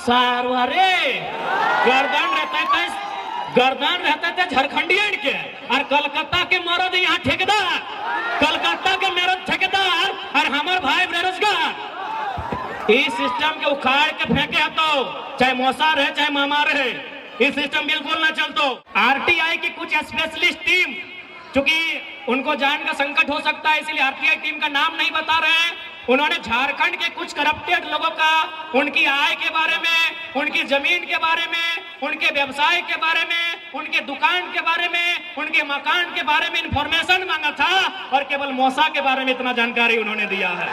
सारवारे गर्दन रहते थे झारखंडियन के, और कलकत्ता के मर्द यहाँ ठेकेदार, कलकत्ता के मर्द ठेकेदार और हमारे भाई बेरोजगार। इस सिस्टम के उखाड़ के फेंके तो चाहे मौसा रहे चाहे मामा रहे, इस सिस्टम बिल्कुल ना चलतो। आरटीआई की कुछ स्पेशलिस्ट टीम, चूंकि उनको जान का संकट हो सकता है इसलिए आरटीआई टीम का नाम नहीं बता रहे हैं, उन्होंने झारखंड के कुछ करप्टेड लोगों का, उनकी आय के बारे में, उनकी जमीन के बारे में, उनके व्यवसाय के बारे में, उनके दुकान के बारे में, उनके मकान के बारे में इंफॉर्मेशन मांगा था, और केवल मौसा के बारे में इतना जानकारी उन्होंने दिया है।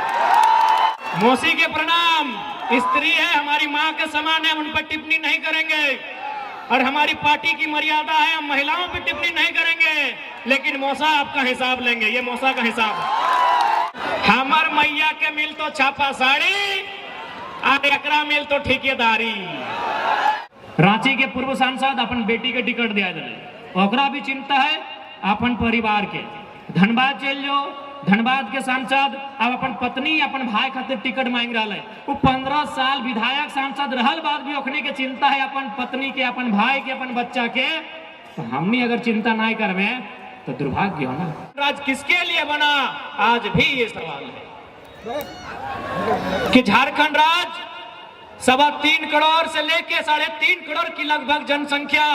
मौसी के प्रणाम, स्त्री है, हमारी माँ के समान है, उन पर टिप्पणी नहीं करेंगे, और हमारी पार्टी की मर्यादा है, हम महिलाओं पर टिप्पणी नहीं करेंगे, लेकिन मौसा आपका हिसाब लेंगे, ये मौसा का हिसाब। हमार मैया के मिल तो छापा साड़ी, और एकरा मिल तो ठेकेदारी। रांची के पूर्व सांसद अपन बेटी के टिकट दिया जाए, ओकरा भी चिंता है अपन परिवार के। धनबाद चल जाओ, धनबाद के सांसद अब अपन पत्नी अपन भाई खातिर टिकट मांग रहा है, वो 15 साल विधायक सांसद रहल बाद भी ओखने के चिंता है अपन पत्नी के, अपन भाई के, अपन बच्चा के। तो हमने अगर चिंता नहीं करवे तो दुर्भाग्य हो ना। राज किसके लिए बना, आज भी ये सवाल है कि झारखंड राज्य 3.25 करोड़ से लेके 3.5 करोड़ की लगभग जनसंख्या,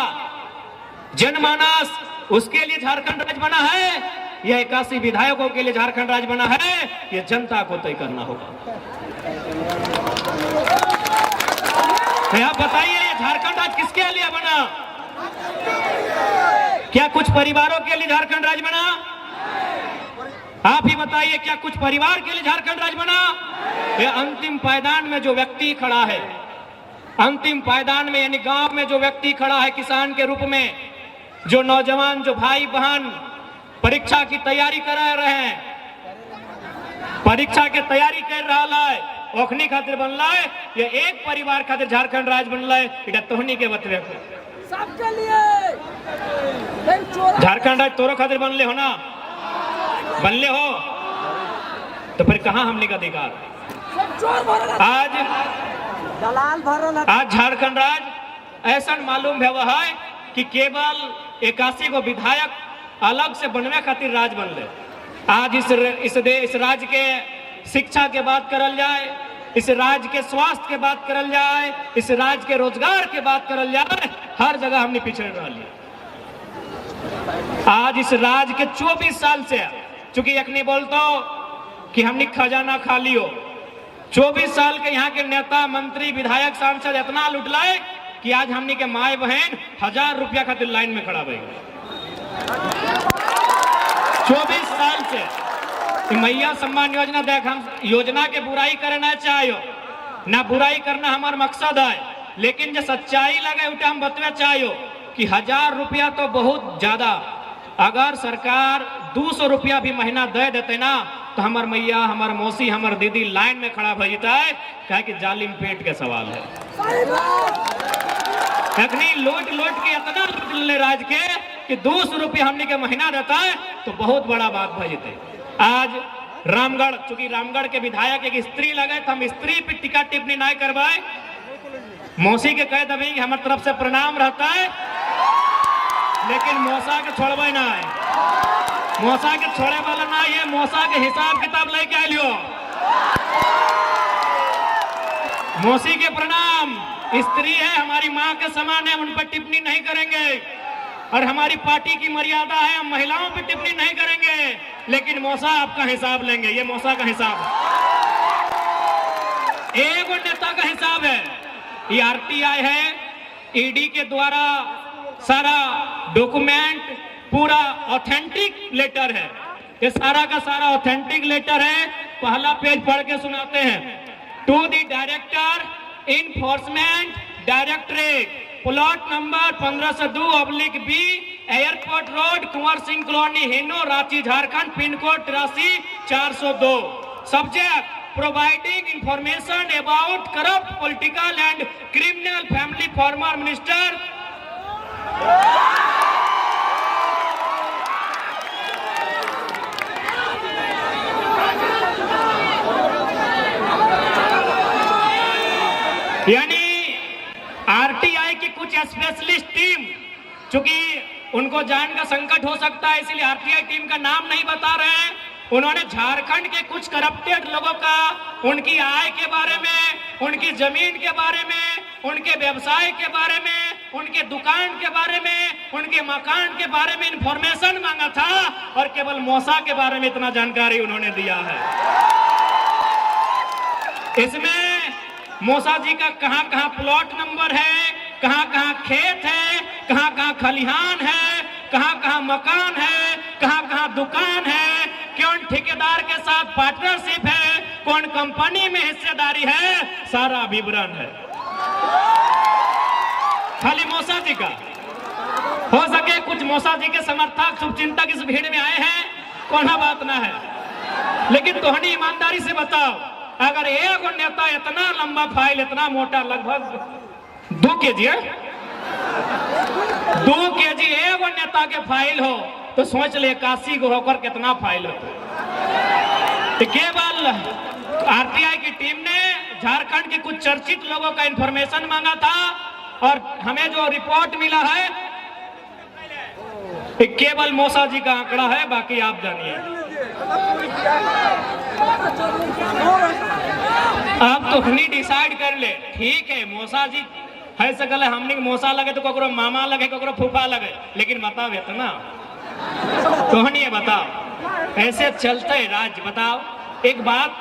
जनमानस, उसके लिए झारखंड राज्य बना है, यह 81 विधायकों के लिए झारखंड राज्य बना है, यह जनता को तय करना होगा। तो आप बताइए ये झारखंड राज्य किसके लिए बना? क्या कुछ परिवारों के लिए झारखंड राज्य बना? आप ही बताइए, क्या कुछ परिवार के लिए झारखंड राज्य बना? ये अंतिम पायदान में जो व्यक्ति खड़ा है, अंतिम पायदान में यानी गांव में जो व्यक्ति खड़ा है किसान के रूप में, जो नौजवान, जो भाई बहन परीक्षा की तैयारी करा रहे हैं, परीक्षा के तैयारी कर रहा है, ओखनी खातिर बनला है, ये एक परिवार खातिर झारखंड राज्य बनला है, इटा तोहनी के बतवे सबके लिए झारखंड राज्य तोरो खातिर बनले हो ना, बनले हो तो फिर कहां हमने का अधिकार? आज झारखंड राज्य ऐसा मालूम है वह है कि केवल 81 को विधायक अलग से बनने खातिर राज्य बनले। आज इस राज्य के शिक्षा के बात करल जाए, इस राज्य के स्वास्थ्य के बात करल जाए, इस राज्य के रोजगार के बात करल जाए, हर जगह हमने पिछड़ रही। आज इस राज्य के 24 साल से, चूंकि एक नहीं बोलता कि हमने खजाना खाली हो, 24 साल के यहाँ के नेता, मंत्री, विधायक, सांसद इतना लुटलाए कि आज हमने के माए बहन 1000 रुपया खातिर लाइन में खड़ा भई। 24 साल से मैया सम्मान योजना देख, हम योजना के बुराई करना चाहिए ना, बुराई करना हमारा मकसद है, लेकिन जो सच्चाई लगे उठे हम बतवे चाहिए कि 1000 रुपया तो बहुत ज्यादा, अगर सरकार 200 रुपया भी महीना दे देते ना तो हमार मैया, हमार मौसी, हमार दीदी लाइन में खड़ा भई जाता है, क्या कि जालिम पेट के सवाल है। लोट लोट के इतना लूट ले राज के कि 200 रुपया हमने के महीना देता है तो बहुत बड़ा बात भई जाते। आज रामगढ़, चूंकि रामगढ़ के विधायक एक स्त्री लगे तो हम स्त्री पे टिका टिप्पणी नहीं करवाए, मौसी के कह दबी हमारे तरफ से प्रणाम रहता है, लेकिन मौसा के छोड़वे ना है, मौसा के छोड़े वाला ना, ये मौसा के हिसाब किताब लेके आ लियो। मौसी के प्रणाम, स्त्री है, हमारी माँ के समान है, उन पर टिप्पणी नहीं करेंगे, और हमारी पार्टी की मर्यादा है, हम महिलाओं पर टिप्पणी नहीं करेंगे, लेकिन मौसा आपका हिसाब लेंगे, ये मौसा का हिसाब, एक नेता का हिसाब है। ये आरटीआई है, ईडी के द्वारा सारा डॉक्यूमेंट, पूरा ऑथेंटिक लेटर है, ये सारा का सारा ऑथेंटिक लेटर है। पहला पेज पढ़ के सुनाते हैं। To the director enforcement directorate, plot number 1502/B, airport road, Kunwar Singh colony, Hinoo, Ranchi, Jharkhand, pin code 83-402। Subject providing information about corrupt political and criminal family former minister यानी कुछ स्पेशलिस्ट टीम, चूंकि उनको जान का संकट हो सकता है इसलिए आरटीआई टीम का नाम नहीं बता रहे हैं, उन्होंने झारखंड के कुछ करप्टेड लोगों का, उनकी आय के बारे में, उनकी जमीन के बारे में, उनके व्यवसाय के बारे में, उनके दुकान के बारे में, उनके मकान के बारे में इंफॉर्मेशन मांगा था और केवल मौसा के बारे में इतना जानकारी उन्होंने दिया है। इसमें मौसा जी का कहां-कहां प्लॉट नंबर है, कहां-कहां खेत है, कहां-कहां खलिहान है, कहां-कहां मकान है, कहां-कहां दुकान है, कौन ठेकेदार के साथ पार्टनरशिप है, कौन कंपनी में हिस्सेदारी है, सारा विवरण है। खाली मौसा जी का। हो सके कुछ मौसा जी के समर्थक शुभचिंतक इस भीड़ में आए हैं, कोना बात ना है, लेकिन तोहनी ईमानदारी से बताओ, अगर एक नेता इतना लंबा फाइल, इतना मोटा, लगभग 2 केजी है, 2 केजी एक नेता के फाइल हो तो सोच ले 81 को होकर कितना फाइल होता। तो केवल आरटीआई की टीम ने झारखंड के कुछ चर्चित लोगों का इंफॉर्मेशन मांगा था और हमें जो रिपोर्ट मिला है केवल मौसा जी का आंकड़ा है, बाकी आप जानिए। अब तो नहीं डिसाइड कर ले, ठीक है मौसा जी है सकल है, हमने मौसा लगे तो ककरो मामा लगे, ककरो फूफा लगे, लेकिन बताओ इतना तो नहीं बताओ, ऐसे चलते राज्य। बताओ एक बात,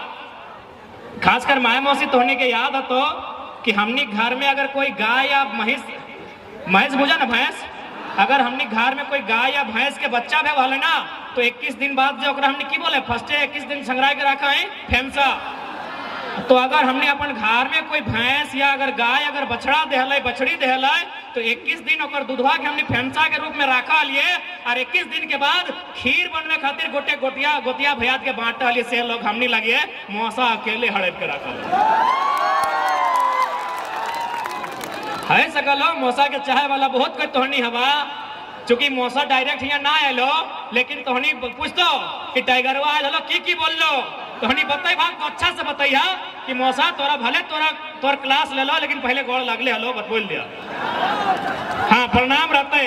खासकर माया मौसी तो होने के याद हो तो कि हमने घर में अगर कोई गाय या भैंस बुझा ना, भैंस, अगर हमने घर में कोई गाय या भैंस के बच्चा भी वाले ना तो 21 दिन बाद जो हमने की बोले फर्स्ट 21 दिन संग्रह के रखा है फेमसा। तो अगर हमने अपन घर में कोई भैंस या अगर गाय अगर बछड़ा देहल बछड़ी देहल तो 21 दिन और दूधवा के हमने फेमसा के रूप में रखा लिए और 21 दिन के बाद खीर बनने खातिर गोटे गोतिया भैया के बांटा लिए से लोग हमने लगे मौसा अकेले हड़प के रखा है। सकलो मौसा के चाहे वाला बहुत कोई तोहनी हवा, चूंकि मौसा डायरेक्ट यहाँ ना आलो, लेकिन तोहनी पूछ दो कि टाइगरवा आलो की बोल लो, तोहनी बताई भाग तो अच्छा से बताइया कि मौसा तोरा भले तोर क्लास ले लो, लेकिन पहले गोड़ लगले हलो बत बोल दिया। हाँ प्रणाम रहते,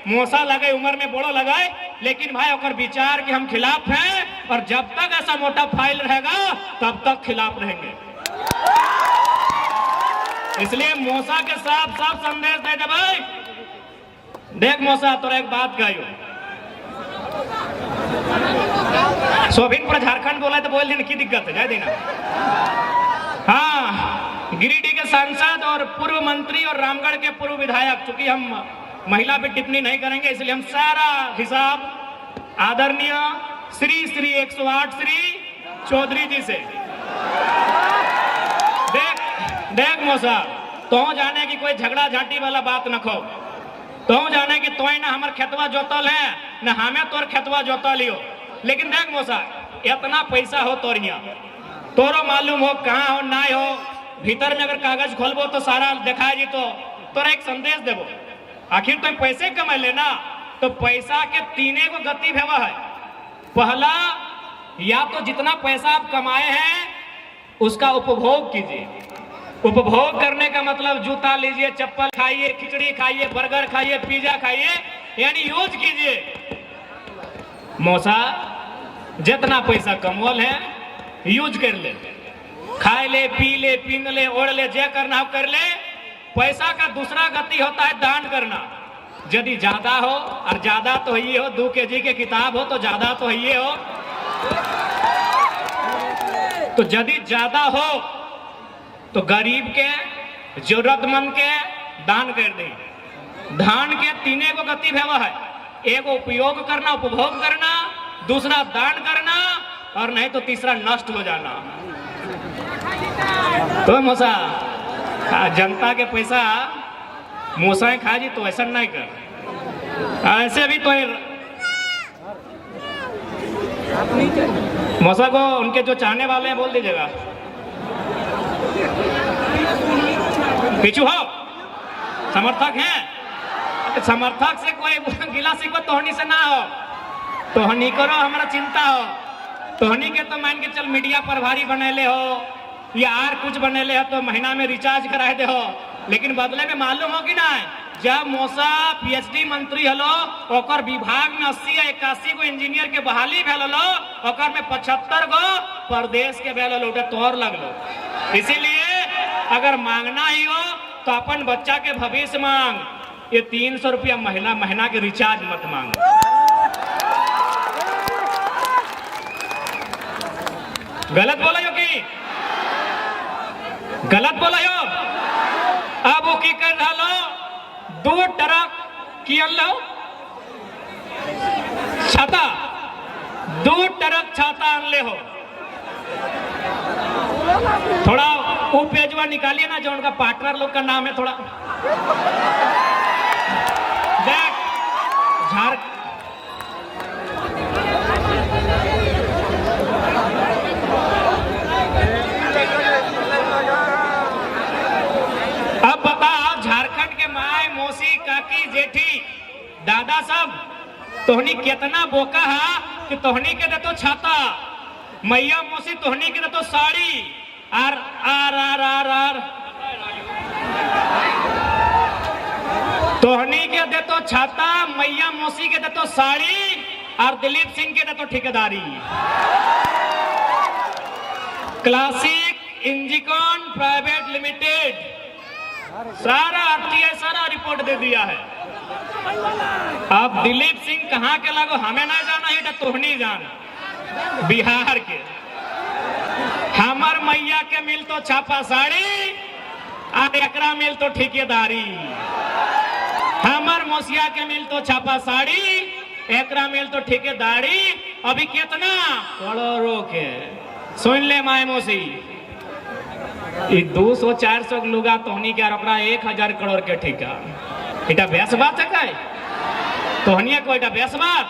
मौसा लगे उम्र में बड़ो लगाए, लेकिन भाई ओकर विचार कि हम खिलाफ हैं और जब तक ऐसा मोटा फाइल रहेगा तब तक खिलाफ रहेंगे। इसलिए मौसा के साफ साफ संदेश दे दे भाई। देख मौसा तोरा एक बात कहियो, सोभिनपुर झारखंड बोला तो बोल देना की दिक्कत है, जाए देना। हाँ गिरिडीह के सांसद और पूर्व मंत्री और रामगढ़ के पूर्व विधायक, चूंकि हम महिला पे टिप्पणी नहीं करेंगे इसलिए हम सारा हिसाब आदरणीय श्री 108 श्री चौधरी जी से। देख मौसा तो जाने की कोई झगड़ा झाटी वाला बात न खो, तो जाने की तोय ना हमार खेतवा जोतल है न हमें तोर खेतवा जोतल लियो, लेकिन देख मौसा इतना पैसा हो तोर यहाँ, तोरो मालूम हो कहाँ हो ना हो, भीतर में अगर कागज खोलबो तो सारा दिखाई जी, तो तोरा एक संदेश देबो, आखिर तुम पैसे कमा लेना तो पैसा के 3 गो गति भेवा है। पहला, या तो जितना पैसा आप कमाए हैं उसका उपभोग कीजिए। उपभोग करने का मतलब जूता लीजिए, चप्पल खाइए, खिचड़ी खाइए, बर्गर खाइए, पिज्जा खाइए, यानी यूज कीजिए। मौसा जितना पैसा कमवल है यूज कर ले, खाए ले, पी ले, पीन ले, ओढ़ ले, जे करना हो कर ले। पैसा का दूसरा गति होता है दान करना। यदि ज्यादा हो, और ज्यादा तो ही हो, 2 केजी के किताब हो तो ज्यादा तो ही हो, तो यदि ज्यादा हो तो गरीब के, जरूरतमंद के दान कर दे। दान के 3 गो गति भेवा है, एगो उपयोग करना, उपभोग करना, दूसरा दान करना, और नहीं तो तीसरा नष्ट हो जाना। तो मौसा जनता के पैसा मौसा खा जी तो ऐसा नहीं कर, ऐसे भी तो मौसा को उनके जो चाहने वाले हैं बोल दीजिएगा पीछू हो, समर्थक हैं, समर्थक से कोई गिला शिकवा तोहनी से ना हो, तोहनी करो हमारा चिंता हो, तोहनी के तो मान के चल मीडिया प्रभारी बनेले हो या आर कुछ बनेले हो तो महीना में रिचार्ज कराए दे हो, लेकिन बदले में मालूम हो कि ना जब मौसा पीएचडी मंत्री हलो ओकर विभाग में 80 या 81 गो इंजीनियर के बहाली भेल हलो, ओकर में 75 गो प्रदेश के भेल हलो, तोहर लगलो। इसीलिए अगर मांगना ही हो तो अपन बच्चा के भविष्य मांग, ये 300 रुपया महीना के रिचार्ज मत मांग। गलत बोला हो कि गलत बोला हो? अब वो की कर रहा लो, 2 ट्रक किया लो छाता, 2 ट्रक छाता आन ले हो। थोड़ा वो पेजवा निकालिए ना जो उनका पार्टनर लोग का नाम है, थोड़ा देख अब बता, झारखंड के माए मौसी काकी जेठी दादा सब तोहनी कितना बोका है कि तोहनी के दे तो छाता, मैया मौसी तोहनी के दे तो साड़ी, आर आर आर आर आर तोहनी के दे तो छाता, मैया मौसी के दे तो साड़ी, और दिलीप सिंह के दे तो ठेकेदारी। क्लासिक इंजीकॉन प्राइवेट लिमिटेड सारा आरटीआई सारा रिपोर्ट दे दिया है। अब दिलीप सिंह कहाँ के लगो हमें नहीं जाना है, तोहनी जान बिहार के। हमार मैया के मिल तो छापा साड़ी, और एकरा मिल तो ठेकेदारी। हमार मौसिया के मिल तो छापा साड़ी, एकरा मिल तो ठेकेदारी। अभी कितना करोड़ों के सुन ले माए मौसी, 200-400 लुगा तोहनी के, और 1000 करोड़ के ठेका। इटा बेस बात है काय तोहनिया को, इटा बेस बात।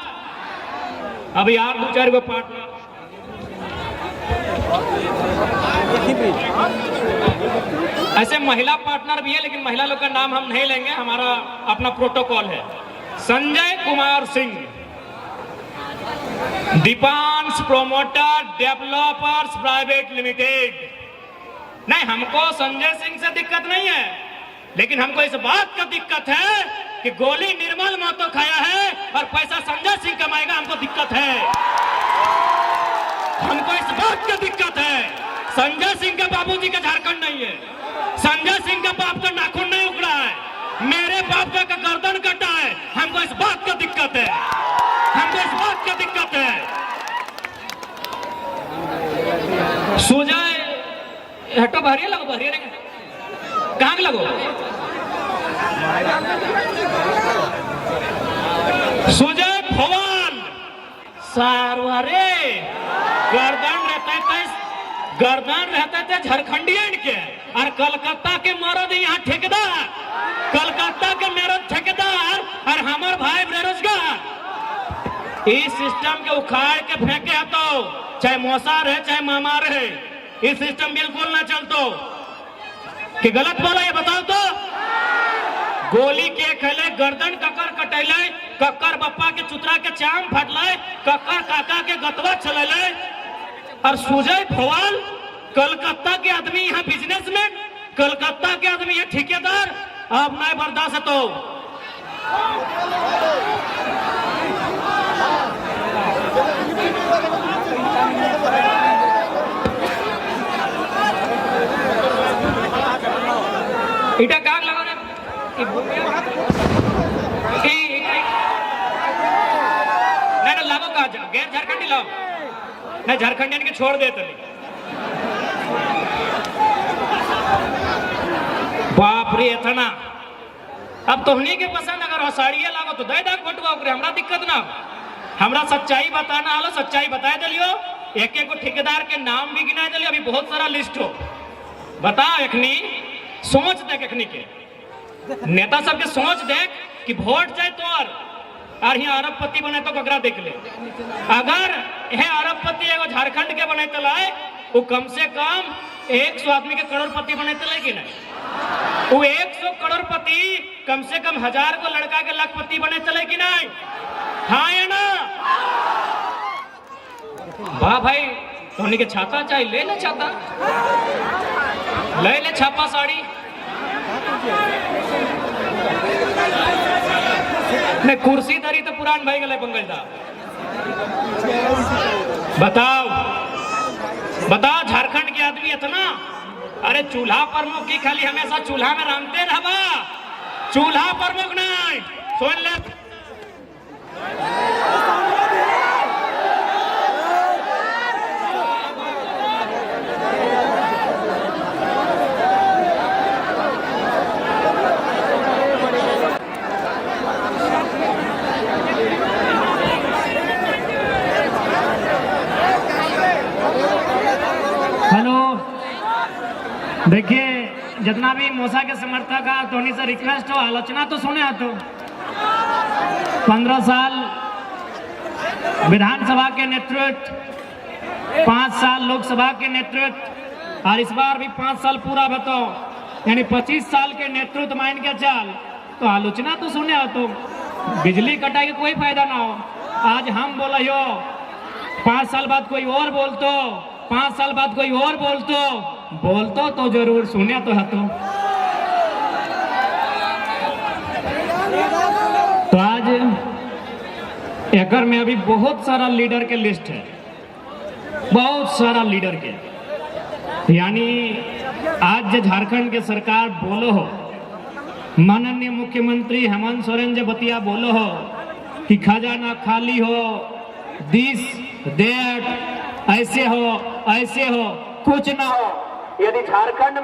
अभी यार 2-4 गो पार्टनर ऐसे महिला पार्टनर भी है, लेकिन महिला लोग का नाम हम नहीं लेंगे, हमारा अपना प्रोटोकॉल है। Sanjay Kumar Singh, Deepansh promoter developers private limited. नहीं, हमको संजय सिंह से दिक्कत नहीं है, लेकिन हमको इस बात का दिक्कत है कि गोली निर्मल महतो खाया है और पैसा संजय सिंह कमाएगा, हमको दिक्कत है। हमको इस बात का दिक्कत है, संजय सिंह के बाबूजी का झारखंड नहीं है, संजय सिंह का बाप का नाखून नहीं उखड़ा है, मेरे बाप का गर्दन कटा है। हमको इस बात का दिक्कत है, हमको इस बात का दिक्कत है। सुजय हटो, बहरिया लगो, बहरिया कहाँ लगो? सुजय भवन सारवारे गर्दन रहते थे झारखंडियन के, और कलकत्ता के मरद यहाँ ठेकेदार, कलकत्ता के मरद ठेकेदार, और हमार भाई बेरोजगार। इस सिस्टम के उखाड़ के फेंके हतो, चाहे मौसा रहे चाहे मामा रहे, इस सिस्टम बिल्कुल ना चलतो। कि गलत बोला ये बताओ तो? गोली के खेले, गर्दन ककर कटेले, ककर बप्पा के चुतरा के चाम फटले, ककर काका के गतवा चलेले, और सुजय भवाल कलकत्ता के आदमी यहाँ बिजनेसमैन, कलकत्ता के आदमी यहाँ ठेकेदार। अब नहीं बर्दाश्त तो इटा काग लगा ना नहीं लागो कहा गैर झारखंडी लाओ, नहीं झारखंडियन के छोड़ दे। बाप रे इतना। अब तोहनी के पसंद अगर हसाड़िया लागो तो दे दाग बटुआ, हमरा दिक्कत ना। हमरा सच्चाई बताना आलो, सच्चाई बताए दिलियो। एक एक ठेकेदार के नाम भी गिनाए दिलियो, अभी बहुत सारा लिस्ट हो। बता एखनी सोच देख, एखनी के नेता सब के सोच देख कि वोट जाए तो और यहाँ अरबपति बने तो ककरा देख ले। अगर यह अरबपति एगो झारखंड के बने लाए, वो कम से कम 100 आदमी के करोड़पति बने लाए कि नहीं? वो 100 करोड़पति कम से कम 1000 को लड़का के लाखपति बने चले कि नहीं? हाँ या ना? वाह भाई, धोनी के छाता चाहिए, ले ले छाता, ले ले छापा साड़ी। नहीं कुर्सी दरी तो पुरान भाई गए पंकज दा। बताओ बताओ झारखंड के आदमी इतना, अरे चूल्हा प्रमुख की खाली हमेशा चूल्हा में रामते रहबा, चूल्हा प्रमुख नहीं सुन ले। देखिए जितना भी मोसा के समर्थक है तो उन्हीं से रिक्वेस्ट हो, आलोचना तो सुने तो 15 साल विधानसभा के नेतृत्व, 5 साल लोकसभा के नेतृत्व और इस बार भी 5 साल पूरा बताओ, यानी 25 साल के नेतृत्व मान के चल, तो आलोचना तो सुने हो तो बिजली कटाई का कोई फायदा ना हो। आज हम बोला हो 5 साल बाद कोई और बोलतो, 5 साल बाद कोई और बोलतो तो जरूर सुने तो है तो आज एकर में अभी बहुत सारा लीडर के लिस्ट है, बहुत सारा लीडर के, यानी आज जो झारखंड के सरकार बोलो हो, माननीय मुख्यमंत्री हेमंत सोरेन जो बतिया बोलो हो कि खजाना खाली हो, दिस दैट, ऐसे हो कुछ ना हो। यदि झारखंड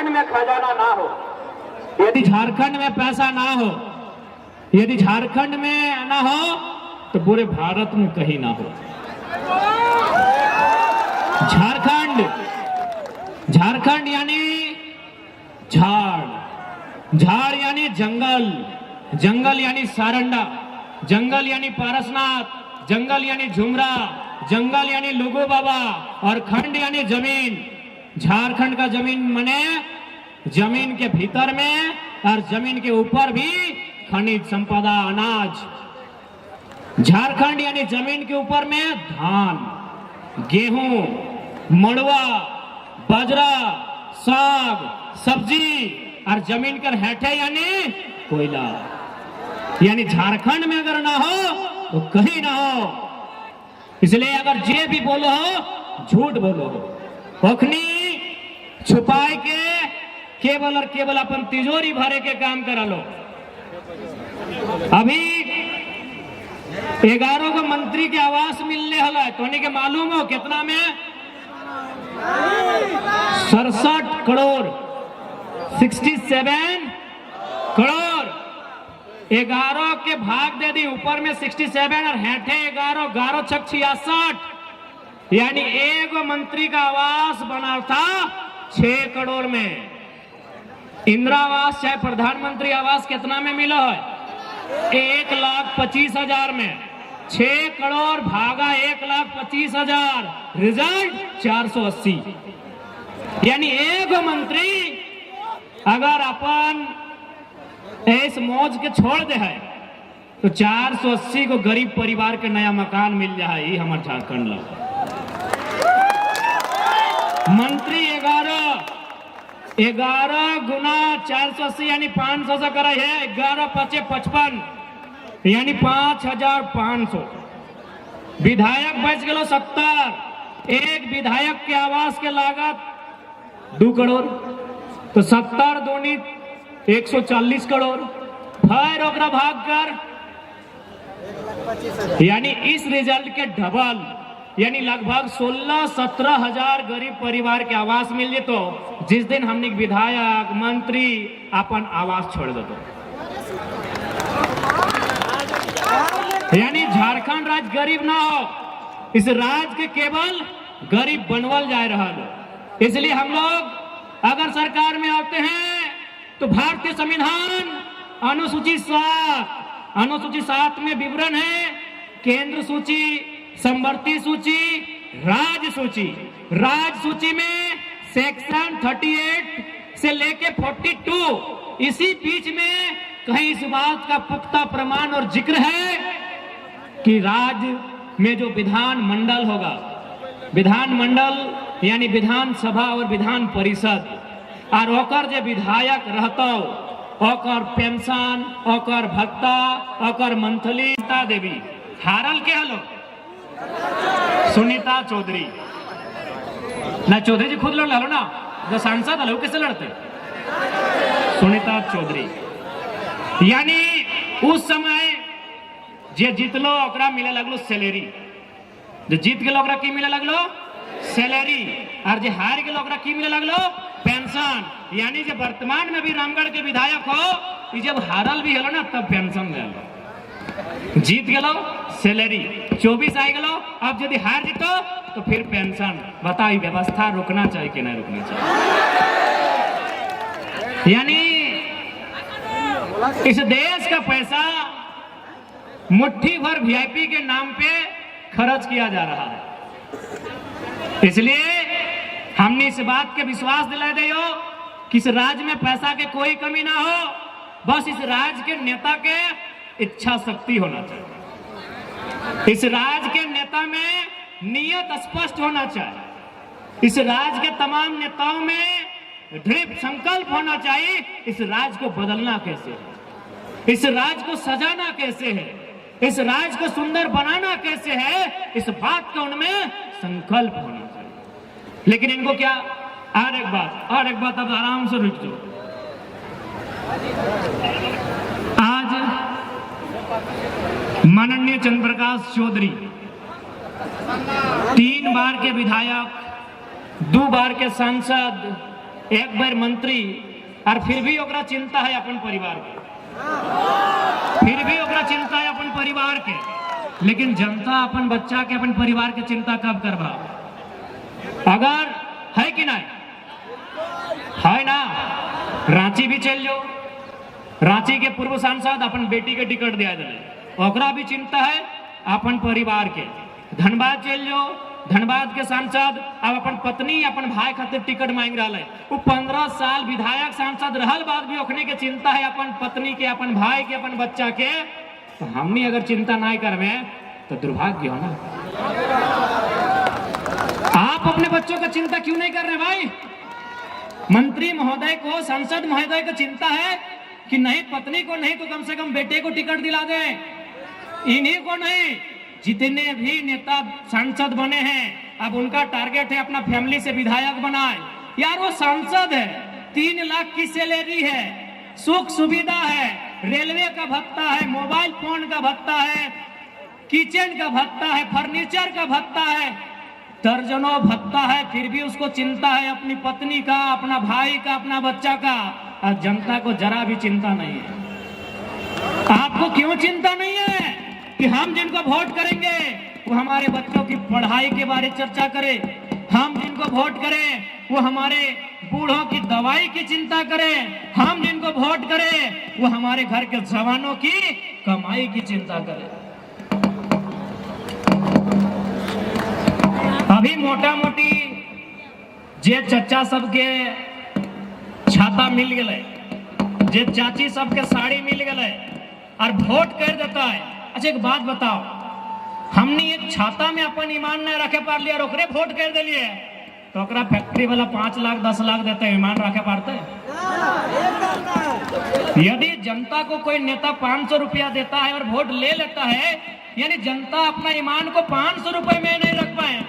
में खजाना ना हो, यदि झारखंड में पैसा ना हो, यदि झारखंड में ना हो तो पूरे भारत में कहीं ना हो। झारखंड यानी झाड़ यानी जंगल यानी सारंडा, जंगल यानी पारसनाथ, जंगल यानी झुमरा, जंगल यानी लुगु बाबा और खंड यानी जमीन। झारखंड का जमीन मने जमीन के भीतर में और जमीन के ऊपर भी खनिज संपदा, अनाज। झारखंड यानी जमीन के ऊपर में धान, गेहूं, मड़ुआ, बाजरा, साग, सब्जी और जमीन कर हेठे यानी कोयला। यानी झारखंड में अगर ना हो तो कहीं ना हो। इसलिए अगर जे भी बोलो हो झूठ बोलो हो, अखनी छुपाए के केवल अपन तिजोरी भरे के काम करा लो। अभी 11 को मंत्री के आवास मिलने हला तो के मालूम हो कितना में 67 करोड़, 67 करोड़। 11 के भाग दे दी, ऊपर में 67 और हेठे 11 छक 66, यानी एक मंत्री का आवास बना था 6 करोड़ में। इंदिरा आवास चाहे प्रधानमंत्री आवास कितना में मिला है? 1,25,000 में। 6 करोड़ भागा 1,25,000, रिजल्ट 480। यानी एक मंत्री अगर अपन इस मौज के छोड़ दे है तो 480 को गरीब परिवार के नया मकान मिल जाए। ये हमारे झारखंड ला मंत्री 11 गुना 480 यानी 500 से करे है। 11 5 55 यानी 5,500। विधायक बच गए 70। एक विधायक के आवास के लागत 2 करोड़, तो 70 दूनी 140 करोड़। फिर ओकरा भाग कर यानी इस रिजल्ट के डबल, यानी लगभग 16-17 हजार गरीब परिवार के आवास मिल जेतो जिस दिन हमने विधायक मंत्री अपन आवास छोड़ देतो। यानी झारखंड राज्य गरीब ना हो, इस राज्य के केवल गरीब बनवल जा रहा है। इसलिए हम लोग अगर सरकार में आते हैं तो भारतीय संविधान अनुसूची 7 में विवरण है केंद्र सूची, समवर्ती सूची, राज्य सूची। राज्य सूची में सेक्शन 38 से लेके 42, इसी बीच में कहीं इस बात का पुख्ता प्रमाण और जिक्र है कि राज्य में जो विधान मंडल होगा, विधान मंडल यानी विधानसभा और विधान परिषद, और ओकर जो विधायक रहता ओकर पेंशन, ओकर भत्ता, ओकर मंथली देवी। हारल के हलो सुनीता चौधरी ना, चौधरी जी खुद लड़ लो ना, जो सांसद हलो कैसे लड़ते? सुनीता चौधरी। यानी उस समय जे जीतलो ओकरा मिले लगलो सैलरी, जो जीत गेलो ओकरा की मिले लगलो सैलरी, और जे हार गेलो ओकरा की मिले लगलो पेंशन। यानी जे वर्तमान में भी रामगढ़ के विधायक हो, जब हारल भी हलो ना तब पेंशन ले, जीत गेलो सैलरी, 24 आ गेलो, अब यदि हार जीतो तो फिर पेंशन। बताओ व्यवस्था रुकना चाहिए कि नहीं रुकनी चाहिए? यानी इस देश का पैसा मुट्ठी भर वीआईपी के नाम पे खर्च किया जा रहा है। इसलिए हमने इस बात के विश्वास दिला दे कि इस राज्य में पैसा के कोई कमी ना हो, बस इस राज्य के नेता के इच्छा शक्ति होना चाहिए, इस राज्य के नेता में नियत स्पष्ट होना चाहिए, इस राज्य के तमाम नेताओं में दृढ़ संकल्प होना चाहिए। इस राज्य को बदलना कैसे है, इस राज्य को सजाना कैसे है, इस राज्य को सुंदर बनाना कैसे है, इस बात का उनमें संकल्प होना चाहिए। लेकिन इनको क्या, और एक बात अब आराम से रुक जाओ। आज माननीय चंद्र प्रकाश चौधरी 3 बार के विधायक, 2 बार के सांसद, 1 बार मंत्री, और फिर भी ओकरा चिंता है अपन परिवार के, फिर भी ओकरा चिंता है अपन परिवार के। लेकिन जनता अपन बच्चा के, अपन परिवार के चिंता कब करबा? अगर है कि नहीं है ना, रांची भी चल जाओ, रांची के पूर्व सांसद अपन बेटी के टिकट दिया जाए, ओकरा भी चिंता है अपन परिवार के। धनबाद चल जाओ, धनबाद के सांसद अब अपन पत्नी, अपन भाई खातिर टिकट मांग रहा है। वो 15 साल विधायक सांसद रहल बाद भी ओखने के चिंता है अपन पत्नी के, अपन भाई के, अपन बच्चा के। तो हमने अगर चिंता नहीं करवे तो दुर्भाग्य हो ना। आप अपने बच्चों का चिंता क्यों नहीं कर रहे भाई? मंत्री महोदय को, सांसद महोदय को चिंता है कि नहीं पत्नी को नहीं तो कम से कम बेटे को टिकट दिला दे। इन्हीं को नहीं, जितने भी नेता सांसद बने हैं अब उनका टारगेट है अपना फैमिली से विधायक बनाए। यार वो सांसद है, 3 लाख की सैलरी है, सुख सुविधा है, रेलवे का भत्ता है, मोबाइल फोन का भत्ता है, किचन का भत्ता है, फर्नीचर का भत्ता है, दर्जनों भत्ता है, फिर भी उसको चिंता है अपनी पत्नी का, अपना भाई का, अपना बच्चा का। और जनता को जरा भी चिंता नहीं है। आपको क्यों चिंता नहीं है कि हम जिनको वोट करेंगे वो हमारे बच्चों की पढ़ाई के बारे चर्चा करें, हम जिनको वोट करें वो हमारे बूढ़ों की दवाई की चिंता करें, हम जिनको वोट करें वो हमारे घर के जवानों की कमाई की चिंता करें। अभी मोटा मोटी जे चचा सबके छाता मिल गए, जे चाची सबके साड़ी मिल गए और वोट कर देता है। अच्छा एक बात बताओ, हमने एक छाता में अपन ईमान नहीं रखे पार लिया और ओकरे वोट कर दिलिए तो ओकरा फैक्ट्री वाला 5 लाख 10 लाख देते हैं, ईमान रखे पारते? यदि जनता को कोई नेता 500 रुपया देता है और वोट ले लेता है, यानी जनता अपना ईमान को 500 रुपए में नहीं रख पाए,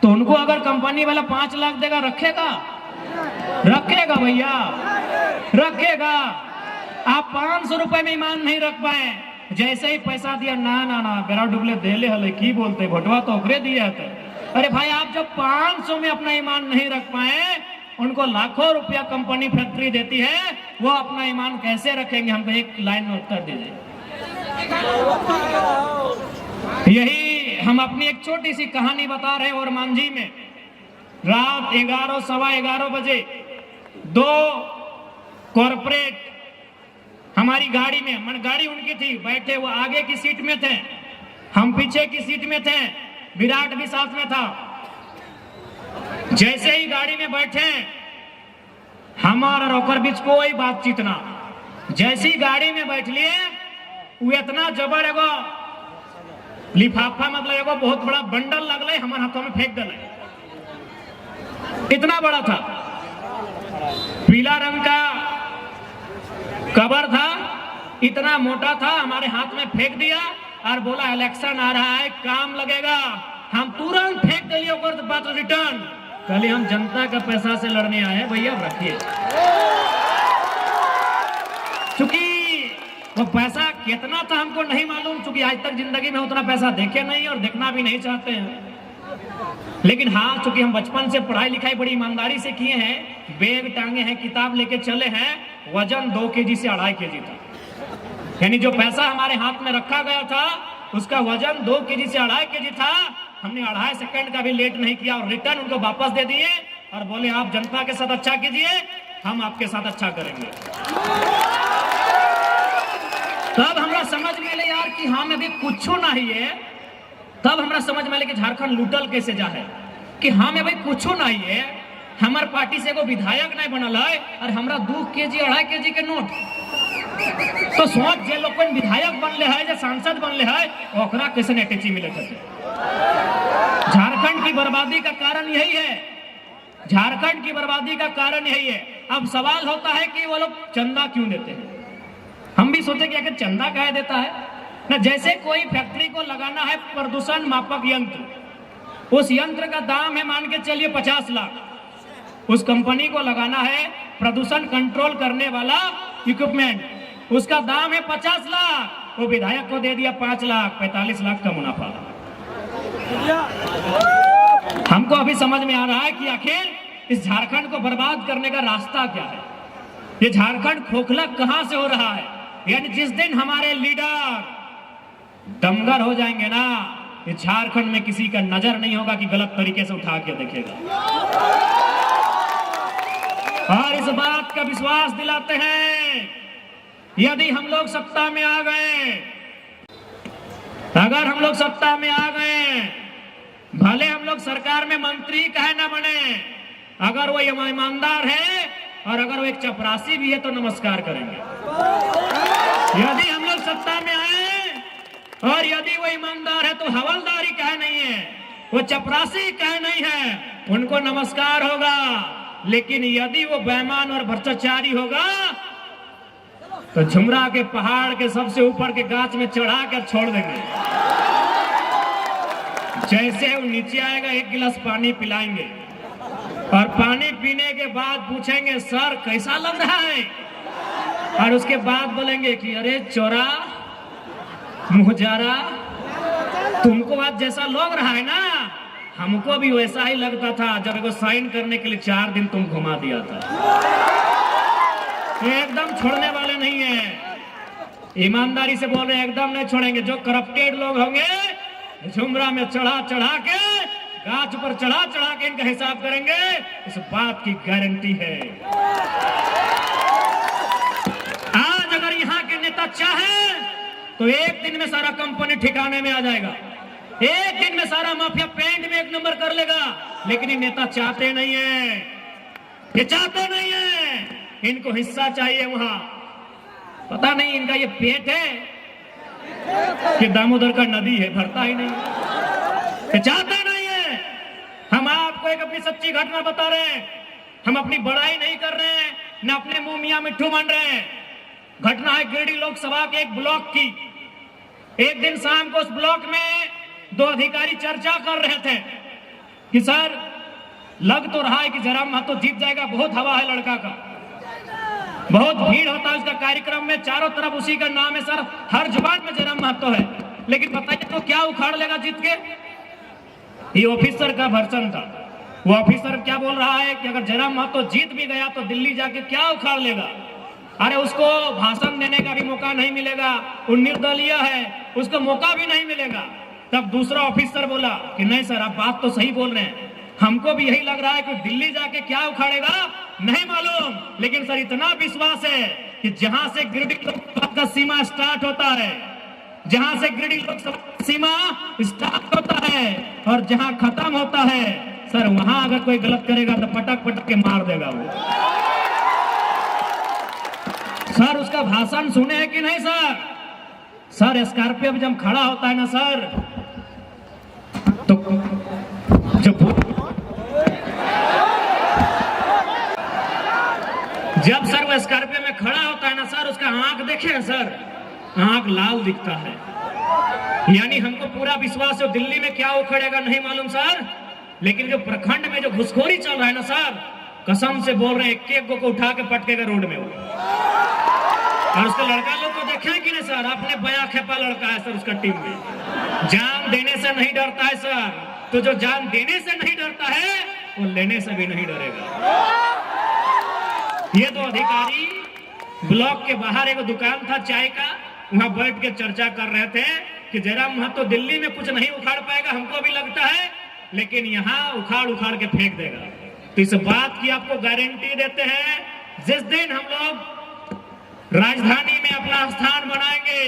तो उनको अगर कंपनी वाला 5 लाख देगा रखेगा? रखेगा भैया, रखेगा। आप 500 रुपए में ईमान नहीं रख पाए, जैसे ही पैसा दिया ना बेरा डुबले देले हले की बोलते, भोटवा तो ओकरे दिए थे। अरे भाई आप जब 500 में अपना ईमान नहीं रख पाए, उनको लाखों रुपया कंपनी फैक्ट्री देती है, वो अपना ईमान कैसे रखेंगे? हमको एक लाइन में उत्तर दीजिए। यही हम अपनी एक छोटी सी कहानी बता रहे और मांझी में रात 11 सवा 11 बजे 2 कॉर्पोरेट हमारी गाड़ी में, मन गाड़ी उनकी थी, बैठे वो आगे की सीट में थे, हम पीछे की सीट में थे, विराट भी साथ में था। जैसे ही गाड़ी में बैठे हमारा रोकर बीच कोई बातचीत ना, जैसी गाड़ी में बैठ लिए वो इतना जबर एगो लिफाफा, मतलब एगो बहुत बड़ा बंडल लगले हमारे हाथों में फेंक दिले, इतना बड़ा था, पीला रंग का कवर था, इतना मोटा था, हमारे हाथ में फेंक दिया और बोला इलेक्शन आ रहा है, काम लगेगा। हम तुरंत फेंक दिए ओकर बात रिटर्न। कल हम जनता का पैसा से लड़ने आए हैं भैया, रखिए। चूंकि वो पैसा कितना था हमको नहीं मालूम, चूंकि आज तक जिंदगी में उतना पैसा देखे नहीं और देखना भी नहीं चाहते हैं। लेकिन हाँ, चूंकि हम बचपन से पढ़ाई लिखाई बड़ी ईमानदारी से किए हैं, बैग टांगे हैं, किताब लेके चले हैं, वजन 2 केजी से 2.5 केजी था। यानी जो पैसा हमारे हाथ में रखा गया था उसका वजन 2 केजी से 2.5 केजी था। हमने 2.5 सेकंड का भी लेट नहीं किया और रिटर्न उनको वापस दे दिए और बोले आप जनता के साथ अच्छा कीजिए, हम आपके साथ अच्छा करेंगे। तब हमरा समझ में आया यार कि हम अभी कुछ नहीं है। तब हमरा समझ में आया कि झारखंड लूटल कैसे जा है, कि हम अभी कुछ नहीं है, हमार पार्टी से एगो विधायक नहीं बनल है और हमरा 2 केजी 2.5 केजी के नोट। तो सोच जे लोग विधायक बनले है, जे सांसद बनले है, ओकरा कैसे अटैची मिले थे। झारखंड की बर्बादी का कारण यही है, झारखंड की बर्बादी का कारण यही है। अब सवाल होता है कि वो लोग चंदा क्यों देते हैं। हम भी सोचे कि आखिर चंदा काहे देता है ना। जैसे कोई फैक्ट्री को लगाना है प्रदूषण मापक यंत्र, उस यंत्र का दाम है मान के चलिए 50 लाख। उस कंपनी को लगाना है प्रदूषण कंट्रोल करने वाला इक्विपमेंट, उसका दाम है 50 लाख। वो विधायक को दे दिया 5 लाख, 45 लाख का मुनाफा। हमको अभी समझ में आ रहा है कि आखिर इस झारखंड को बर्बाद करने का रास्ता क्या है। ये झारखंड खोखला कहां से हो रहा है। यानी जिस दिन हमारे लीडर दमगर हो जाएंगे ना, ये झारखंड में किसी का नजर नहीं होगा कि गलत तरीके से उठा के देखेगा। और इस बात का विश्वास दिलाते हैं, यदि हम लोग सत्ता में आ गए, अगर हम लोग सत्ता में आ गए, भले हम लोग सरकार में मंत्री कहे ना बने, अगर वो ईमानदार है और अगर वो एक चपरासी भी है तो नमस्कार करेंगे। यदि हम लोग सत्ता में आए और यदि वो ईमानदार है तो हवलदारी कहे नहीं है, वो चपरासी कहे नहीं है, उनको नमस्कार होगा। लेकिन यदि वो बेईमान और भ्रष्टाचारी होगा तो झुमरा के पहाड़ के सबसे ऊपर के गाछ में चढ़ा कर छोड़ देंगे। जैसे वो नीचे आएगा 1 गिलास पानी पिलाएंगे और पानी पीने के बाद पूछेंगे सर कैसा लग रहा है, और उसके बाद बोलेंगे कि अरे चोरा मुहजारा, तुमको आज जैसा लग रहा है ना, हमको भी वैसा ही लगता था जब एगो साइन करने के लिए 4 दिन तुम घुमा दिया था। एकदम छोड़ने वाले नहीं है, ईमानदारी से बोल रहे हैं, एकदम नहीं छोड़ेंगे। जो करप्टेड लोग होंगे झुमरा में चढ़ा चढ़ा के, गाछ पर चढ़ा चढ़ा के इनका हिसाब करेंगे, इस बात की गारंटी है। आज अगर यहाँ के नेता चाहे तो एक दिन में सारा कंपनी ठिकाने में आ जाएगा, एक दिन में सारा माफिया पेंट में 1 नंबर कर लेगा। लेकिन ये नेता चाहते नहीं है, ये चाहते नहीं है, इनको हिस्सा चाहिए। वहां पता नहीं इनका ये पेट है कि दामोदर का नदी है, भरता ही नहीं, ये चाहते नहीं है। हम आपको एक अपनी सच्ची घटना बता रहे हैं, हम अपनी बड़ाई नहीं कर रहे हैं, न अपने मुंह मियां मिट्ठू बन रहे हैं। घटना है गिरिडीह लोकसभा के एक ब्लॉक की। एक दिन शाम को उस ब्लॉक में 2 अधिकारी चर्चा कर रहे थे कि सर लग तो रहा है कि जयराम महतो जीत जाएगा, बहुत हवा है लड़का का, बहुत भीड़ होता है उसका कार्यक्रम में, चारों तरफ उसी का नाम है सर, हर जुबान में जयराम महतो है। लेकिन बताइए तो क्या उखाड़ लेगा जीत के। ये ऑफिसर का वर्चन था। वो ऑफिसर क्या बोल रहा है कि अगर जयराम महतो जीत भी गया तो दिल्ली जाके क्या उखाड़ लेगा। अरे उसको भाषण देने का भी मौका नहीं मिलेगा, वो निर्दलीय है, उसको मौका भी नहीं मिलेगा। तब दूसरा ऑफिसर बोला कि नहीं सर आप बात तो सही बोल रहे हैं, हमको भी यही लग रहा है कि दिल्ली जाके क्या उखाड़ेगा नहीं मालूम, लेकिन सर इतना विश्वास है कि जहां से गिरिडीह लोकसभा का सीमा स्टार्ट होता है, जहां से गिरिडीह लोकसभा सीमा स्टार्ट होता है और जहां खत्म होता है, सर वहां अगर कोई गलत करेगा तो पटक पटक के मार देगा वो। सर उसका भाषण सुने हैं कि नहीं सर? सर स्कॉर्पियो में जब खड़ा होता है ना सर, तो जो जब सर वो स्कॉर्पियो में खड़ा होता है ना सर, उसका आंख देखे सर, आंख लाल दिखता है। यानी हमको पूरा विश्वास है दिल्ली में क्या उखड़ेगा नहीं मालूम सर, लेकिन जो प्रखंड में जो घुसखोरी चल रहा है ना सर, कसम से बोल रहे हैं एक को उठा के पटकेगा रोड में वो। और उसका लड़का लोग को देखे हैं कि नहीं सर, आपने बया खेपा लड़का है सर उसका टीम में, जान देने से नहीं डरता है सर। तो जो जान देने से नहीं डरता है वो लेने से भी नहीं डरेगा। ये तो अधिकारी ब्लॉक के बाहर एक दुकान था चाय का, वहां बैठ के चर्चा कर रहे थे कि जयराम महतो दिल्ली में कुछ नहीं उखाड़ पाएगा, हमको भी लगता है, लेकिन यहाँ उखाड़ उखाड़ के फेंक देगा। तो इस बात की आपको गारंटी देते हैं, जिस दिन हम लोग राजधानी में अपना स्थान बनाएंगे,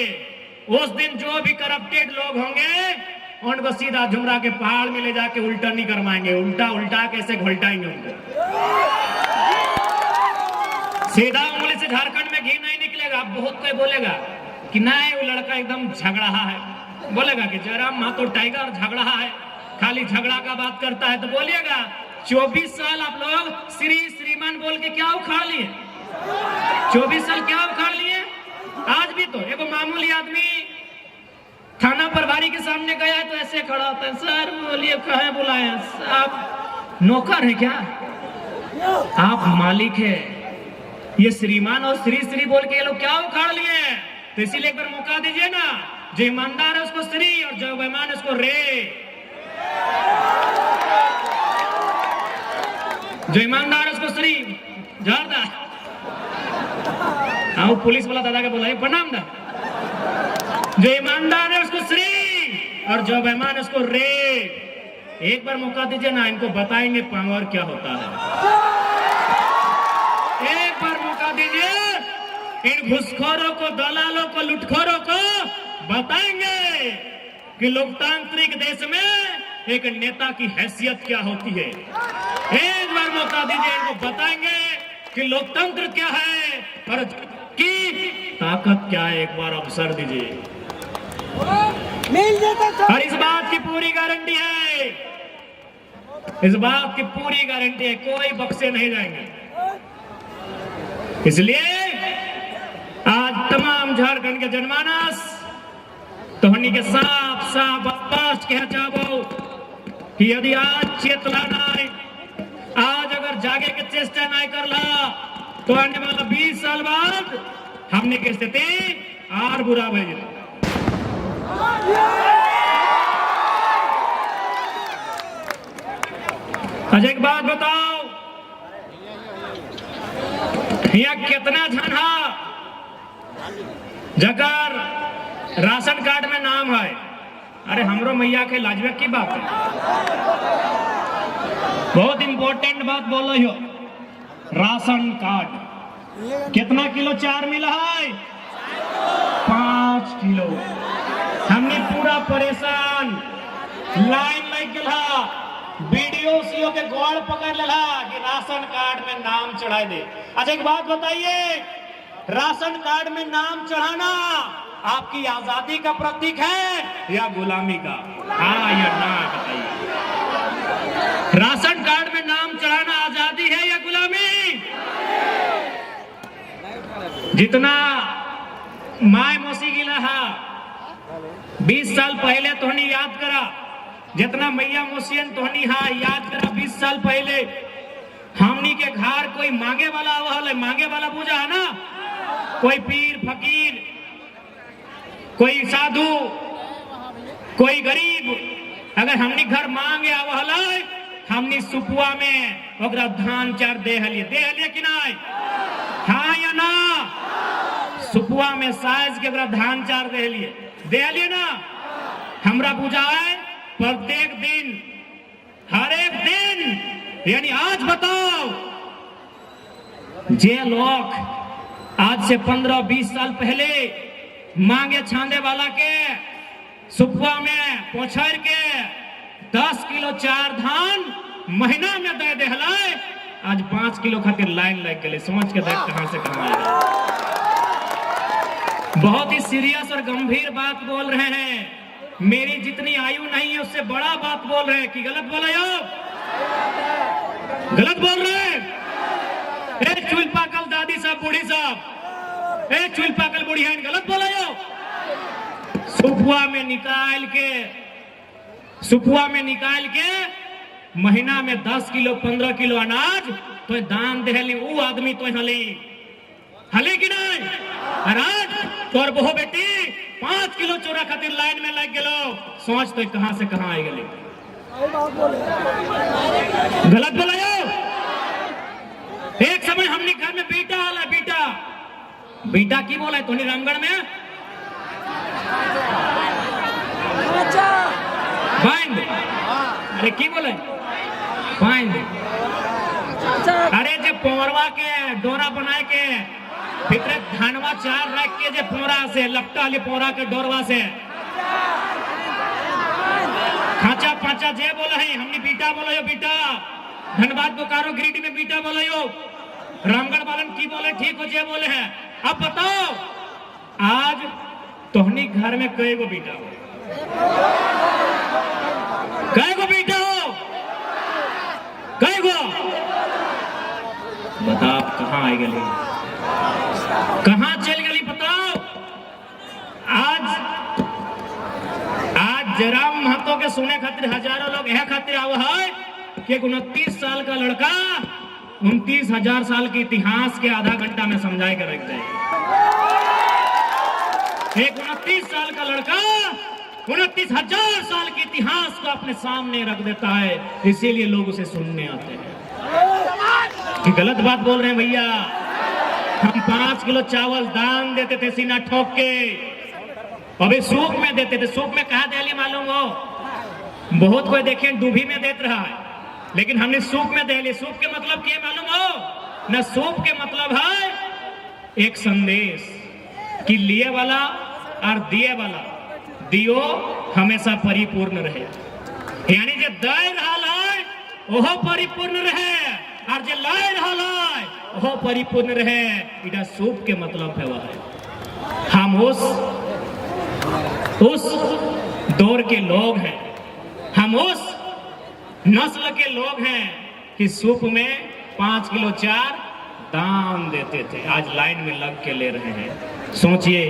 उस दिन जो भी करप्टेड लोग होंगे उनको सीधा झुमरा के पहाड़ में ले जाके उल्टा नहीं करवाएंगे, उल्टा उल्टा कैसे घोलटाएंगे उनको। सीधा उंगली से झारखंड में घी नहीं निकलेगा। बहुत कोई बोलेगा कि नहीं वो लड़का एकदम झगड़ा है, बोलेगा कि जयराम महतो टाइगर झगड़ा है, खाली झगड़ा का बात करता है। तो बोलिएगा 24 साल आप लोग श्रीमान बोल के क्या उखाड़ लिए? 24 साल क्या उखाड़ लिए? आज भी तो एक मामूली आदमी थाना प्रभारी के सामने गया है तो ऐसे खड़ा होता है, सर बोलिए कहे बुलाए? आप नौकर है क्या? आप मालिक है। ये श्रीमान और श्री बोल के ये लोग क्या उखाड़ लिए? तो इसीलिए एक बार मौका दीजिए ना, जो ईमानदार है उसको श्री और जो बेईमान है उसको रे। जो ईमानदार है उसको श्री झारदा। हाँ पुलिस वाला दादा के बोला प्रणाम दा। जो ईमानदार है उसको श्री और जो बेईमान है उसको रे। एक बार मौका दीजिए ना, इनको बताएंगे पावर क्या होता है। एक बार मौका दीजिए, इन घुसखोरों को, दलालों को, लुटखोरों को बताएंगे कि लोकतांत्रिक देश में एक नेता की हैसियत क्या होती है। एक बार मौका दीजिए, इनको बताएंगे कि लोकतंत्र क्या है और की ताकत क्या है। एक बार अवसर दीजिए। और इस बात की पूरी गारंटी है, इस बात की पूरी गारंटी है, कोई बक्से नहीं जाएंगे। इसलिए आज तमाम झारखंड के जनमानस तोहनी के साफ साफ स्पष्ट कह जाबो कि यदि आज चेतना नहीं, आज अगर जागे के चेष्टा नहीं करला तो आने वाला 20 साल बाद हमने की स्थिति और बुरा भइल। आज एक बात बताओ, यहाँ कितना झन है जगर राशन कार्ड में नाम है? अरे हमरो मैया के लाजवाब की बात है, बहुत इंपॉर्टेंट बात बोलो हो। राशन कार्ड कितना किलो चार मिला है? 5 किलो। हमने पूरा परेशान, लाइन लग गया, बीडीओ सीओ के गोड़ पकड़ लेला कि राशन कार्ड में नाम चढ़ा दे। अच्छा एक बात बताइए, राशन कार्ड में नाम चढ़ाना आपकी आजादी का प्रतीक है या गुलामी का? हाँ या ना बताइए। राशन कार्ड में नाम चढ़ाना आजादी है या गुलामी? जितना माय मौसी गिला है 20 साल पहले तोहनी याद करा, जितना मैया मौसियन तोहनी हा याद करा 20 साल पहले हमनी के घर कोई मांगे वाला आवल, मांगे वाला पूजा है ना, कोई पीर फकीर, कोई साधु, कोई गरीब, अगर हमनी घर मांगे आवल हमनी सुपुआ में ओकरा धान चार दे हलिए कि नहीं? हाँ या ना? सुपुआ में साइज के ओकरा धान चार दे हलिए ना? हमरा बुझाए प्रत्येक दिन, हर एक दिन, यानी आज बताओ, जे लोग आज से 15-20 साल पहले मांगे छांदे वाला के सुपुआ में पोछर के 10 किलो चार धान महीना में दे देहलाए, आज 5 किलो खातिर लाइन लग गए। समझ के देख कहां से कहां आएगा। बहुत ही सीरियस और गंभीर बात बोल रहे हैं, मेरी जितनी आयु नहीं है उससे बड़ा बात बोल रहे हैं। कि गलत बोला यो? गलत बोल रहे हैं? चुल पाकल दादी बूढ़ी साहब, ए चुल पाकल बूढ़ी है, गलत बोला यो। सुपुआ में निकाल के महीना में 10 किलो 15 किलो अनाज तो दान देहली वो आदमी तो हले कि नहीं। अनाज तोर बहु बेटी 5 किलो चोरा खातिर लाइन में लग गेलो, सोच तो कहां से कहां आई गली। गलत बोला यो। एक समय हमने घर में बेटा आला, बेटा की बोला तोनी रामगढ़ में बांध, अरे की बोले बांध, अरे जे पोरवा के डोरा बनाए के भीतर धानवा चार रख के जे पोरा से लपटा ले पोरा के डोरवा से खाचा पाचा जे बोला है, हमने बीटा बोला यो बेटा, धनबाद बोकारो गिरिडीह में बीटा बोला यो, रामगढ़ वालन की बोले ठीक हो जे बोले हैं। अब बताओ आज तोहनी घर में कई गो बेटा हो, कई गो बेटा हो, कई गो बताओ कहां आई गली, कहां चल गली बताओ। आज जयराम महतो के सुने खातिर हजारों लोग यह खातिर आवा है कि 29 साल का लड़का 29,000 साल के इतिहास के आधा घंटा में समझाए के रख दे। एक 29 साल का लड़का 29,000 साल के इतिहास को अपने सामने रख देता है, इसीलिए लोग उसे सुनने आते हैं। कि गलत बात बोल रहे हैं भैया। हम 5 किलो चावल दान देते थे सीना ठोक के, अभी सूप में देते थे। सूप में कहा दे मालूम हो, बहुत कोई देखे डूबी में देते रहा है, लेकिन हमने सूप में दे ली। सूप के मतलब क्या मालूम हो ना? सूप के मतलब है एक संदेश कि लिए वाला और दिए वाला दियो हमेशा परिपूर्ण रहे, यानी जो दे रहा है वो परिपूर्ण रहे और जो ला रहा है वो परिपूर्ण रहे। इधर सूप के मतलब है वह है हम उस दौर के लोग हैं, हम उस नस्ल के लोग हैं कि सूप में 5 किलो चार दान देते थे, आज लाइन में लग के ले रहे हैं। सोचिए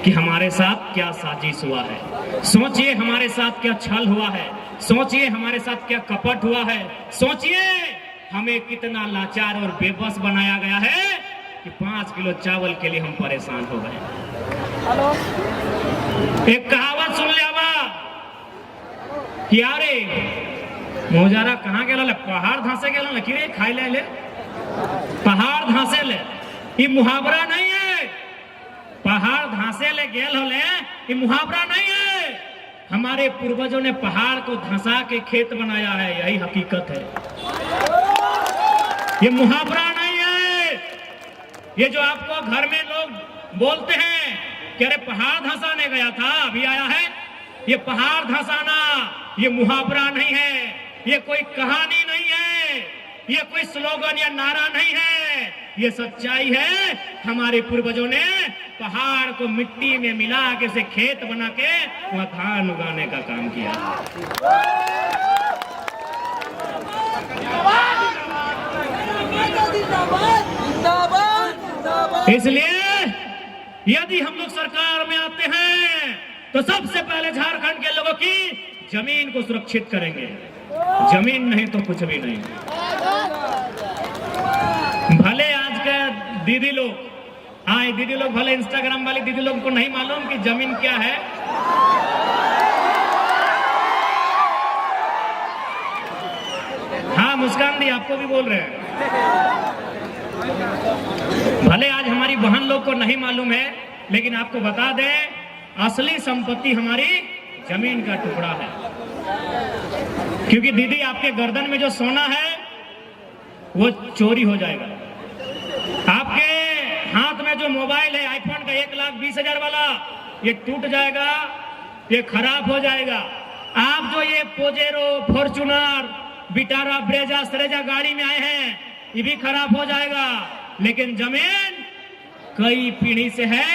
कि हमारे साथ क्या साजिश हुआ है, सोचिए हमारे साथ क्या छल हुआ है, सोचिए हमारे साथ क्या कपट हुआ है, सोचिए हमें कितना लाचार और बेबस बनाया गया है कि 5 किलो चावल के लिए हम परेशान हो गए। एक कहावत सुन ले कि यारे मोजारा कहाँ गेल, पहाड़ धंसे गेल कि रे खाई ले पहाड़ धंसे ले। ये मुहावरा नहीं है, पहाड़ धंसे ले गेल होले ये मुहावरा नहीं है। हमारे पूर्वजों ने पहाड़ को धंसा के खेत बनाया है, यही हकीकत है, ये मुहावरा नहीं है। ये जो आपको घर में लोग बोलते हैं कि अरे पहाड़ धंसाने गया था अभी आया है, ये पहाड़ धंसाना ये मुहावरा नहीं है, ये कोई कहानी नहीं है, ये कोई स्लोगन या नारा नहीं है, ये सच्चाई है। हमारे पूर्वजों ने पहाड़ को मिट्टी में मिला के से खेत बना के वहां धान उगाने का काम किया। इसलिए यदि हम लोग सरकार में आते हैं तो सबसे पहले झारखंड के लोगों की जमीन को सुरक्षित करेंगे, जमीन नहीं तो कुछ भी नहीं। भले आज के दीदी लोग भले इंस्टाग्राम वाली दीदी लोग को नहीं मालूम कि जमीन क्या है। हाँ मुस्कान दी आपको भी बोल रहे हैं। भले आज हमारी बहन लोग को नहीं मालूम है, लेकिन आपको बता दें असली संपत्ति हमारी जमीन का टुकड़ा है। क्योंकि दीदी आपके गर्दन में जो सोना है वो चोरी हो जाएगा, आपके हाथ में जो मोबाइल है आईफोन का 1,20,000 वाला ये टूट जाएगा, ये खराब हो जाएगा। आप जो ये पोजेरो, फॉर्च्यूनर, विटारा, ब्रेजा, सरेजा गाड़ी में आए हैं ये भी खराब हो जाएगा, लेकिन जमीन कई पीढ़ी से है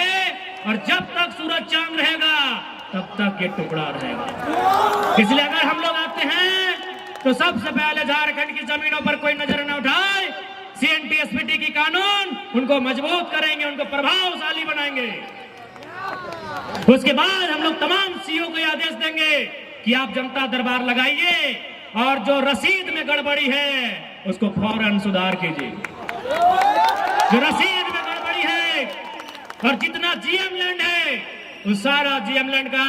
और जब तक सूरज चांद रहेगा तब तक ये टुकड़ा रहेगा। इसलिए अगर हम लोग आते हैं तो सबसे पहले झारखंड की जमीनों पर कोई नजर न उठाए, CNTSPT की कानून उनको मजबूत करेंगे, उनको प्रभावशाली बनाएंगे। उसके बाद हम लोग तमाम सीओ को यह आदेश देंगे कि आप जनता दरबार लगाइए और जो रसीद में गड़बड़ी है उसको फौरन सुधार कीजिए। जो रसीद में गड़बड़ी है और जितना जीएम लैंड है उस सारा जीएम लैंड का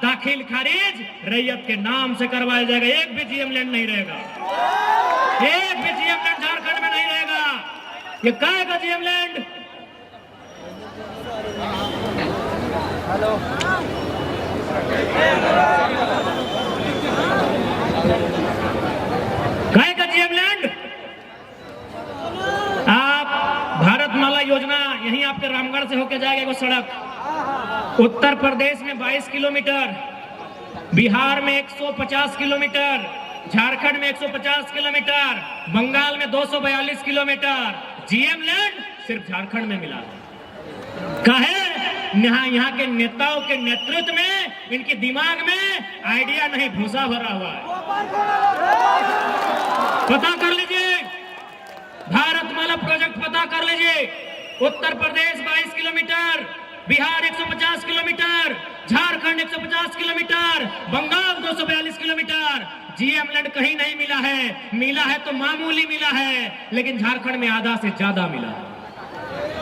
दाखिल खारिज रैयत के नाम से करवाया जाएगा। एक भी जीएम लैंड नहीं रहेगा, एक भी जीएम लैंड झारखंड में नहीं रहेगा। ये काय का जीएम लैंड? काय का जीएम लैंड? आप भारतमाला योजना यहीं आपके रामगढ़ से होकर जाएगा वो सड़क। उत्तर प्रदेश में 22 किलोमीटर, बिहार में 150 किलोमीटर, झारखंड में 150 किलोमीटर, बंगाल में 242 किलोमीटर। जीएम लैंड सिर्फ झारखंड में मिला काहे? यहाँ के नेताओं के नेतृत्व में इनके दिमाग में आइडिया नहीं, भूसा भरा हुआ है। पता कर लीजिए, भारतमाला प्रोजेक्ट पता कर लीजिए। Uttar Pradesh 22 kilometre, Bihar 150 kilometre, Jharkhand 150 kilometre, Bengal 242 kilometre. GM land कहीं नहीं मिला है, मिला है तो मामूली मिला है, लेकिन झारखंड में आधा से ज्यादा मिला है।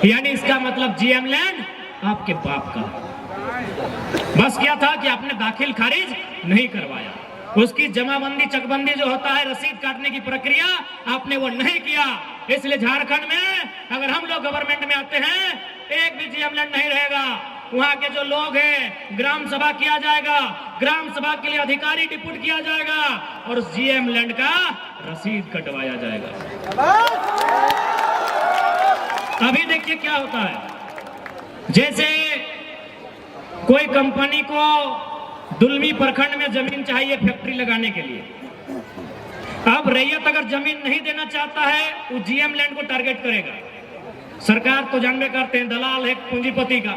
यानी इसका मतलब जीएम लैंड आपके बाप का। बस क्या था कि आपने दाखिल खारिज नहीं करवाया, उसकी जमाबंदी चकबंदी जो होता है रसीद काटने की प्रक्रिया आपने वो नहीं किया। इसलिए झारखंड में अगर हम लोग गवर्नमेंट में आते हैं एक भी जीएम लैंड नहीं रहेगा। वहां के जो लोग हैं ग्राम सभा किया जाएगा, ग्राम सभा के लिए अधिकारी डिप्यूट किया जाएगा और उस जीएम लैंड का रसीद कटवाया जाएगा। अभी देखिए क्या होता है, जैसे कोई कंपनी को दुलमी प्रखंड में जमीन चाहिए फैक्ट्री लगाने के लिए। अब रैयत अगर जमीन नहीं देना चाहता है वो जीएम लैंड को टारगेट करेगा। सरकार तो जानबे करते हैं दलाल है पूंजीपति का,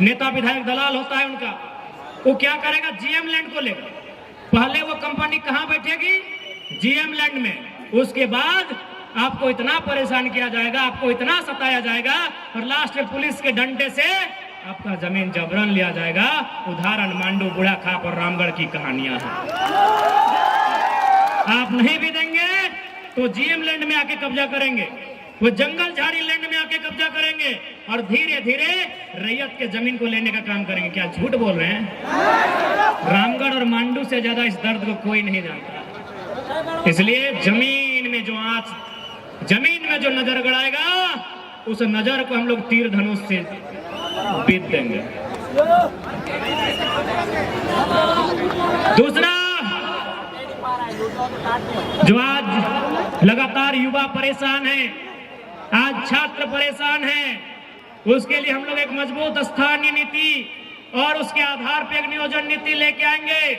नेता विधायक दलाल होता है उनका। वो क्या करेगा, जीएम लैंड को लेगा। पहले वो कंपनी कहां बैठेगी, जीएम लैंड में। उसके बाद आपको इतना परेशान किया जाएगा, आपको इतना सताया जाएगा और लास्ट में पुलिस के डंडे से आपका जमीन जबरन लिया जाएगा। उदाहरण मांडू, बुढ़ा खाप और रामगढ़ की कहानियां हैं। आप नहीं भी देंगे तो जीएम लैंड में आके कब्जा करेंगे, वो जंगल झाड़ी लैंड में आके कब्जा करेंगे और धीरे धीरे रैयत के जमीन को लेने का काम करेंगे। क्या झूठ बोल रहे हैं? रामगढ़ और मांडू से ज्यादा इस दर्द को कोई नहीं जानता। इसलिए जमीन में जो नजर गड़ाएगा उस नजर को हम लोग तीर धनुष से बीत देंगे। दूसरा, जो आज लगातार युवा परेशान है, आज छात्र परेशान हैं, उसके लिए हम लोग एक मजबूत स्थानीय नीति और उसके आधार पर एक नियोजन नीति लेके आएंगे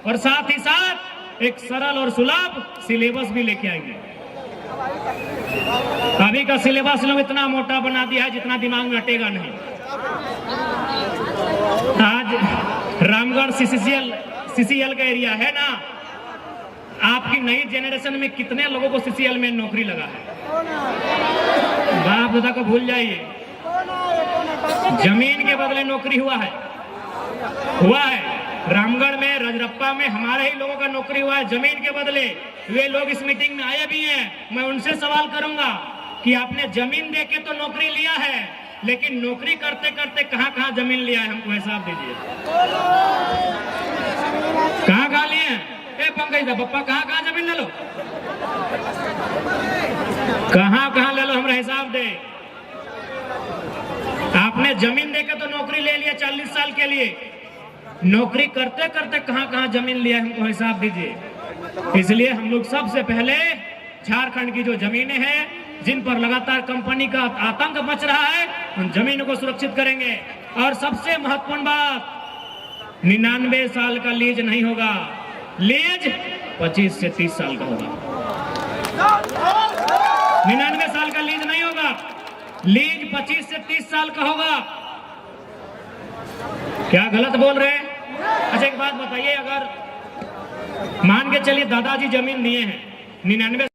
और साथ ही साथ एक सरल और सुलभ सिलेबस भी लेके आएंगे। अभी का सिलेबस लोग इतना मोटा बना दिया है जितना दिमाग में हटेगा नहीं। आज रामगढ़ सीसीएल का एरिया है ना, आपकी नई जेनरेशन में कितने लोगों को सीसीएल में नौकरी लगा है? बाप दादा को भूल जाइए, जमीन के बदले नौकरी हुआ है। रामगढ़ में, रजरप्पा में हमारे ही लोगों का नौकरी हुआ है जमीन के बदले। वे लोग इस मीटिंग में आए भी हैं। मैं उनसे सवाल करूंगा कि आपने जमीन देके तो नौकरी लिया है, लेकिन नौकरी करते करते कहां कहां जमीन लिया है, हमको हिसाब दीजिए। कहां कहां लिए हैं? पंकज दा पप्पा, कहां जमीन ले लो, कहां ले लो, हमरा हिसाब दे। आपने जमीन देकर तो नौकरी ले लिया 40 साल के लिए, नौकरी करते करते कहां जमीन लिया, हमको हिसाब दीजिए। इसलिए हम लोग सबसे पहले झारखंड की जो जमीनें हैं जिन पर लगातार कंपनी का आतंक मच रहा है, उन जमीनों को सुरक्षित करेंगे। और सबसे महत्वपूर्ण बात, 99 साल का लीज नहीं होगा, लीज 25 से 30 साल का होगा। 99 साल का लीज नहीं होगा, लीज 25 से 30 साल का होगा। क्या गलत बोल रहे हैं? अच्छा एक बात बताइए, अगर मान के चलिए दादाजी जमीन दिए हैं 99